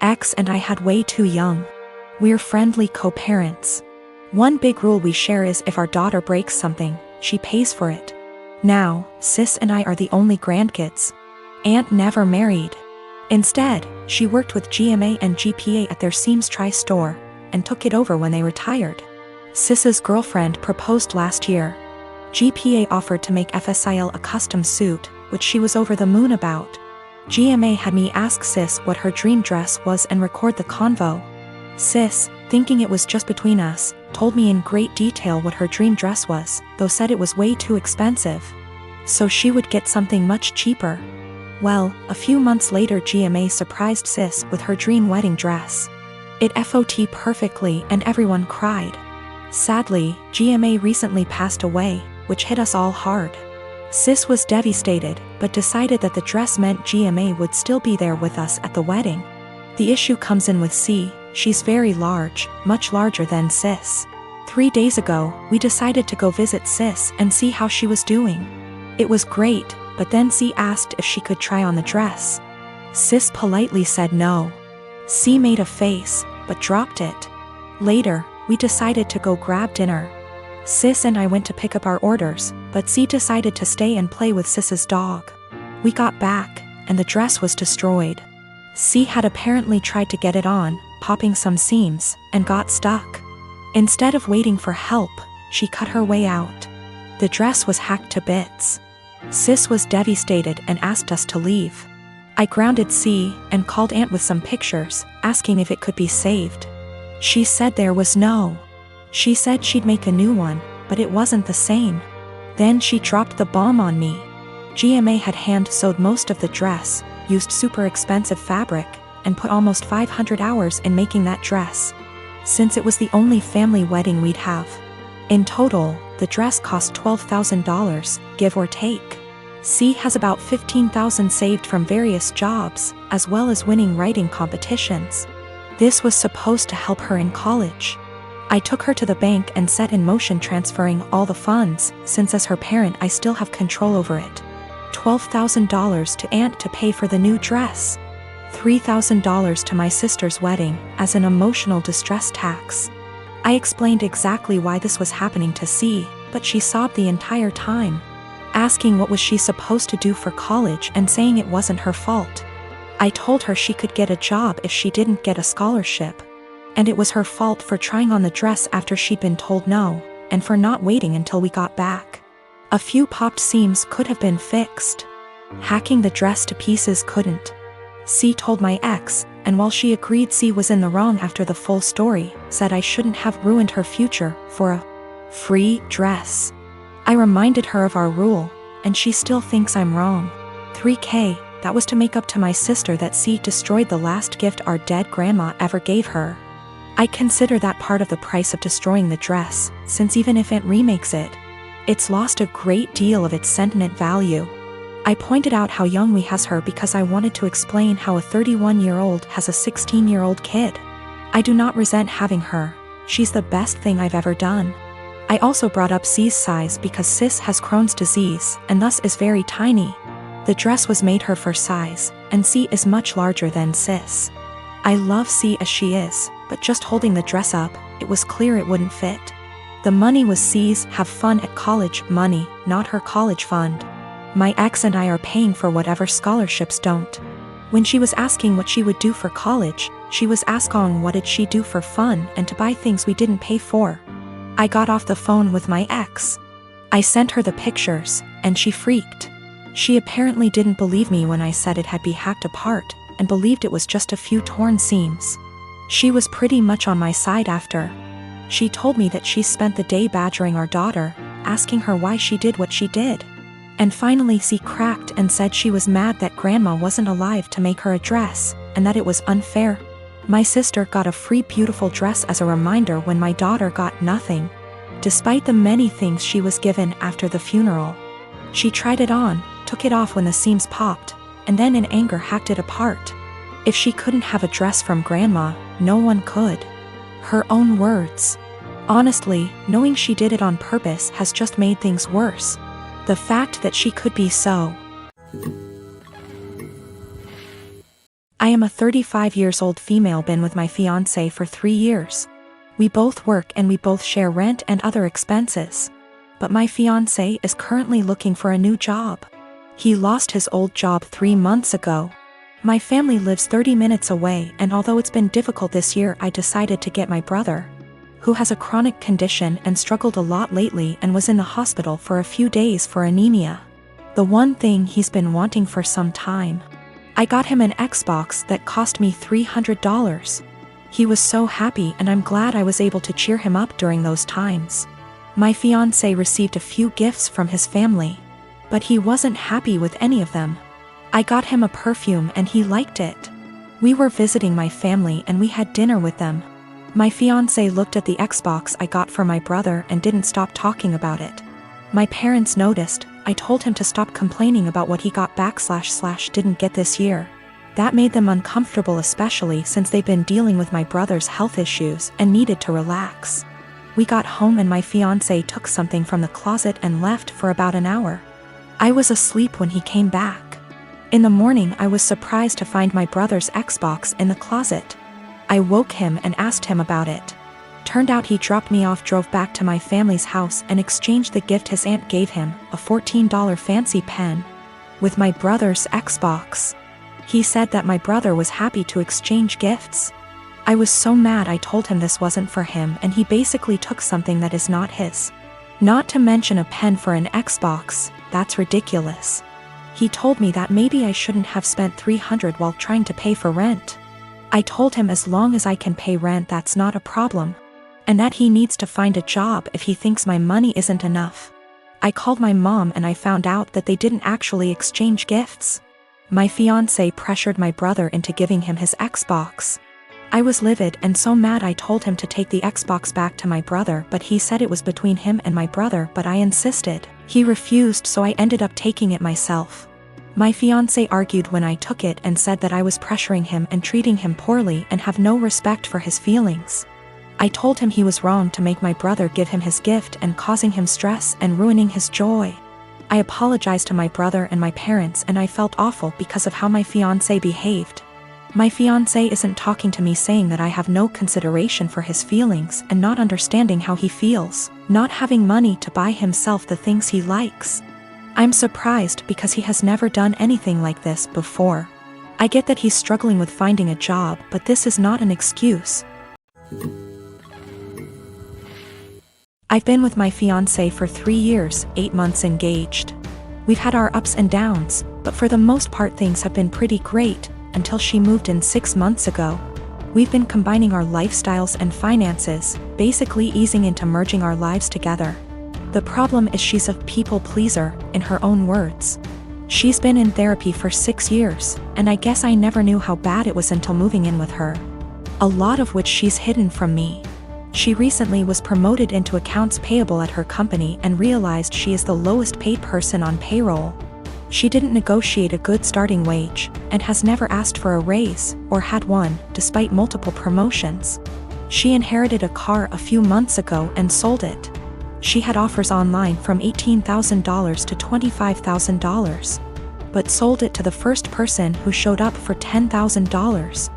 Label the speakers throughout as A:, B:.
A: Ex and I had way too young. We're friendly co-parents. One big rule we share is if our daughter breaks something, she pays for it. Now, sis and I are the only grandkids. Aunt never married. Instead, she worked with GMA and GPA at their Seams Tri-store, and took it over when they retired. Sis's girlfriend proposed last year. GPA offered to make FSIL a custom suit, which she was over the moon about. GMA had me ask Sis what her dream dress was and record the convo. Sis, thinking it was just between us, told me in great detail what her dream dress was, though said it was way too expensive. So she would get something much cheaper. Well, a few months later GMA surprised Sis with her dream wedding dress. It FOT perfectly and everyone cried. Sadly, GMA recently passed away, which hit us all hard. Sis was devastated, but decided that the dress meant GMA would still be there with us at the wedding. The issue comes in with C. She's very large, much larger than Sis. 3 days ago, we decided to go visit Sis and see how she was doing. It was great, but then C asked if she could try on the dress. Sis politely said no. C made a face, but dropped it. Later, we decided to go grab dinner. Sis and I went to pick up our orders, but C decided to stay and play with Sis's dog. We got back, and the dress was destroyed. C had apparently tried to get it on, popping some seams, and got stuck. Instead of waiting for help, she cut her way out. The dress was hacked to bits. Sis was devastated and asked us to leave. I grounded C and called Aunt with some pictures, asking if it could be saved. She said there was no. She said she'd make a new one, but it wasn't the same. Then she dropped the bomb on me. GMA had hand-sewed most of the dress, used super expensive fabric, and put almost 500 hours in making that dress. Since it was the only family wedding we'd have. In total, the dress cost $12,000, give or take. C has about $15,000 saved from various jobs, as well as winning writing competitions. This was supposed to help her in college. I took her to the bank and set in motion transferring all the funds, since as her parent I still have control over it. $12,000 to Aunt to pay for the new dress. $3,000 to my sister's wedding, as an emotional distress tax. I explained exactly why this was happening to C, but she sobbed the entire time, asking what was she supposed to do for college and saying it wasn't her fault. I told her she could get a job if she didn't get a scholarship. And it was her fault for trying on the dress after she'd been told no, and for not waiting until we got back. A few popped seams could have been fixed. Hacking the dress to pieces couldn't. C told my ex, and while she agreed C was in the wrong after the full story, said I shouldn't have ruined her future for a free dress. I reminded her of our rule, and she still thinks I'm wrong. $3,000, that was to make up to my sister that C destroyed the last gift our dead grandma ever gave her. I consider that part of the price of destroying the dress, since even if Aunt remakes it, it's lost a great deal of its sentiment value. I pointed out how young we has her because I wanted to explain how a 31-year-old has a 16-year-old kid. I do not resent having her, she's the best thing I've ever done. I also brought up C's size because Sis has Crohn's disease and thus is very tiny. The dress was made her for size, and C is much larger than Sis. I love C as she is, but just holding the dress up, it was clear it wouldn't fit. The money was C's have fun at college money, not her college fund. My ex and I are paying for whatever scholarships don't. When she was asking what she would do for college, she was asking what did she do for fun and to buy things we didn't pay for. I got off the phone with my ex. I sent her the pictures, and she freaked. She apparently didn't believe me when I said it had been hacked apart, and believed it was just a few torn seams. She was pretty much on my side after. She told me that she spent the day badgering our daughter, asking her why she did what she did. And finally C cracked and said she was mad that grandma wasn't alive to make her a dress, and that it was unfair. My sister got a free beautiful dress as a reminder when my daughter got nothing. Despite the many things she was given after the funeral. She tried it on, took it off when the seams popped, and then in anger hacked it apart. If she couldn't have a dress from grandma, no one could. Her own words. Honestly, knowing she did it on purpose has just made things worse. The fact that she could be so I am a 35 years old female, been with my fiance for 3 years. We both work and we both share rent and other expenses. But my fiance is currently looking for a new job. He lost his old job 3 months ago. My family lives 30 minutes away, and although it's been difficult this year, I decided to get my brother, who has a chronic condition and struggled a lot lately and was in the hospital for a few days for anemia. The one thing he's been wanting for some time. I got him an Xbox that cost me $300. He was so happy, and I'm glad I was able to cheer him up during those times. My fiance received a few gifts from his family, but he wasn't happy with any of them. I got him a perfume and he liked it. We were visiting my family and we had dinner with them. My fiance looked at the Xbox I got for my brother and didn't stop talking about it. My parents noticed. I told him to stop complaining about what he got / didn't get this year. That made them uncomfortable, especially since they've been dealing with my brother's health issues and needed to relax. We got home and my fiance took something from the closet and left for about an hour. I was asleep when he came back. In the morning, I was surprised to find my brother's Xbox in the closet. I woke him and asked him about it. Turned out he dropped me off, drove back to my family's house, and exchanged the gift his aunt gave him, a $14 fancy pen, with my brother's Xbox. He said that my brother was happy to exchange gifts. I was so mad. I told him this wasn't for him, and he basically took something that is not his. Not to mention a pen for an Xbox. That's ridiculous. He told me that maybe I shouldn't have spent $300 while trying to pay for rent. I told him as long as I can pay rent, that's not a problem, and that he needs to find a job if he thinks my money isn't enough. I called my mom and I found out that they didn't actually exchange gifts. My fiance pressured my brother into giving him his Xbox. I was livid and so mad. I told him to take the Xbox back to my brother, but he said it was between him and my brother, but I insisted. He refused, so I ended up taking it myself. My fiance argued when I took it and said that I was pressuring him and treating him poorly and have no respect for his feelings. I told him he was wrong to make my brother give him his gift and causing him stress and ruining his joy. I apologized to my brother and my parents, and I felt awful because of how my fiance behaved. My fiance isn't talking to me, saying that I have no consideration for his feelings and not understanding how he feels, not having money to buy himself the things he likes. I'm surprised because he has never done anything like this before. I get that he's struggling with finding a job, but this is not an excuse. I've been with my fiance for 3 years, 8 months engaged. We've had our ups and downs, but for the most part things have been pretty great, until she moved in 6 months ago. We've been combining our lifestyles and finances, basically easing into merging our lives together. The problem is she's a people pleaser, in her own words. She's been in therapy for 6 years, and I guess I never knew how bad it was until moving in with her. A lot of which she's hidden from me. She recently was promoted into accounts payable at her company and realized she is the lowest paid person on payroll. She didn't negotiate a good starting wage, and has never asked for a raise, or had one, despite multiple promotions. She inherited a car a few months ago and sold it. She had offers online from $18,000 to $25,000, but sold it to the first person who showed up for $10,000.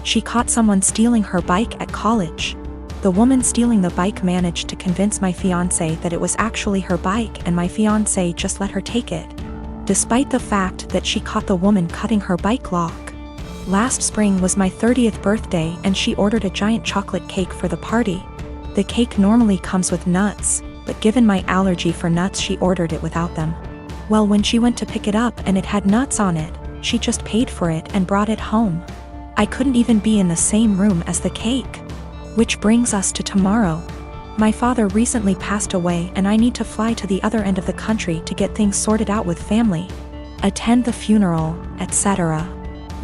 A: She caught someone stealing her bike at college. The woman stealing the bike managed to convince my fiance that it was actually her bike, and my fiance just let her take it, despite the fact that she caught the woman cutting her bike lock. Last spring was my 30th birthday and she ordered a giant chocolate cake for the party. The cake normally comes with nuts, but given my allergy for nuts, she ordered it without them. Well, when she went to pick it up and it had nuts on it, she just paid for it and brought it home. I couldn't even be in the same room as the cake. Which brings us to tomorrow. My father recently passed away and I need to fly to the other end of the country to get things sorted out with family, attend the funeral, etc.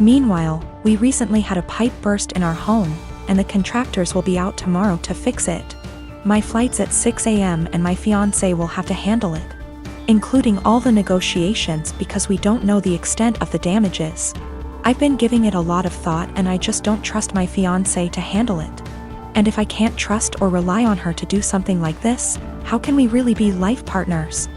A: Meanwhile, we recently had a pipe burst in our home, and the contractors will be out tomorrow to fix it. My flight's at 6 a.m. and my fiance will have to handle it, including all the negotiations, because we don't know the extent of the damages. I've been giving it a lot of thought and I just don't trust my fiance to handle it. And if I can't trust or rely on her to do something like this, how can we really be life partners?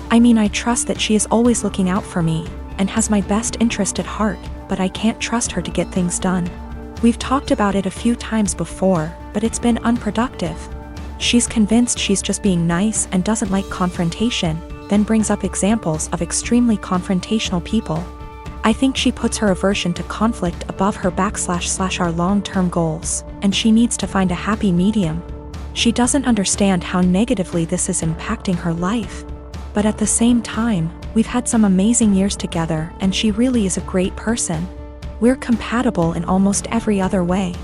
A: I mean, I trust that she is always looking out for me and has my best interest at heart, but I can't trust her to get things done. We've talked about it a few times before, but it's been unproductive. She's convinced she's just being nice and doesn't like confrontation, then brings up examples of extremely confrontational people. I think she puts her aversion to conflict above her / our long-term goals, and she needs to find a happy medium. She doesn't understand how negatively this is impacting her life. But at the same time, we've had some amazing years together and she really is a great person. We're compatible in almost every other way.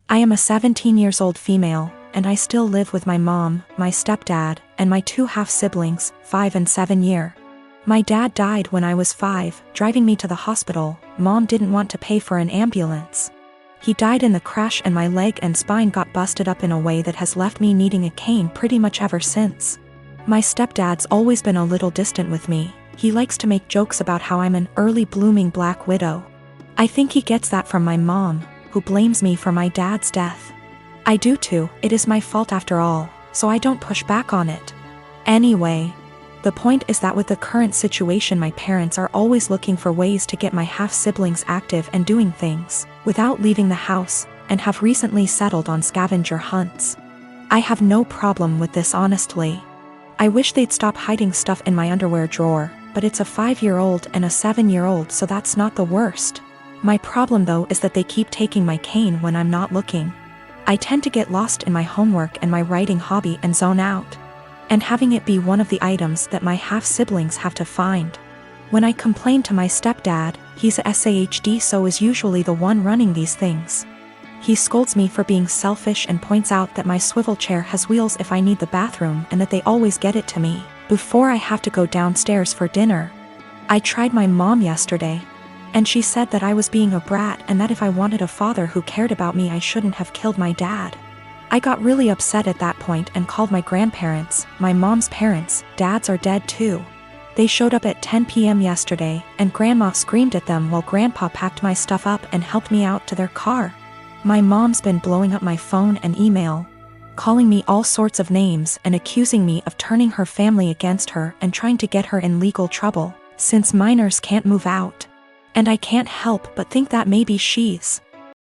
A: I am a 17-year-old female, and I still live with my mom, my stepdad, and my 2 half-siblings, 5 and 7 year. My dad died when I was 5, driving me to the hospital. Mom didn't want to pay for an ambulance. He died in the crash and my leg and spine got busted up in a way that has left me needing a cane pretty much ever since. My stepdad's always been a little distant with me. He likes to make jokes about how I'm an early blooming black widow. I think he gets that from my mom, who blames me for my dad's death. I do too, it is my fault after all, so I don't push back on it. Anyway, the point is that with the current situation my parents are always looking for ways to get my half-siblings active and doing things, without leaving the house, and have recently settled on scavenger hunts. I have no problem with this honestly. I wish they'd stop hiding stuff in my underwear drawer, but it's a 5-year-old and a 7-year-old, so that's not the worst. My problem though is that they keep taking my cane when I'm not looking. I tend to get lost in my homework and my writing hobby and zone out. And having it be one of the items that my half-siblings have to find. When I complain to my stepdad, he's a SAHD, so is usually the one running these things. He scolds me for being selfish and points out that my swivel chair has wheels if I need the bathroom and that they always get it to me before I have to go downstairs for dinner. I tried my mom yesterday, and she said that I was being a brat and that if I wanted a father who cared about me I shouldn't have killed my dad. I got really upset at that point and called my grandparents. My mom's parents, dads are dead too. They showed up at 10 p.m. yesterday, and Grandma screamed at them while Grandpa packed my stuff up and helped me out to their car. My mom's been blowing up my phone and email, calling me all sorts of names and accusing me of turning her family against her and trying to get her in legal trouble, since minors can't move out. And I can't help but think that maybe she's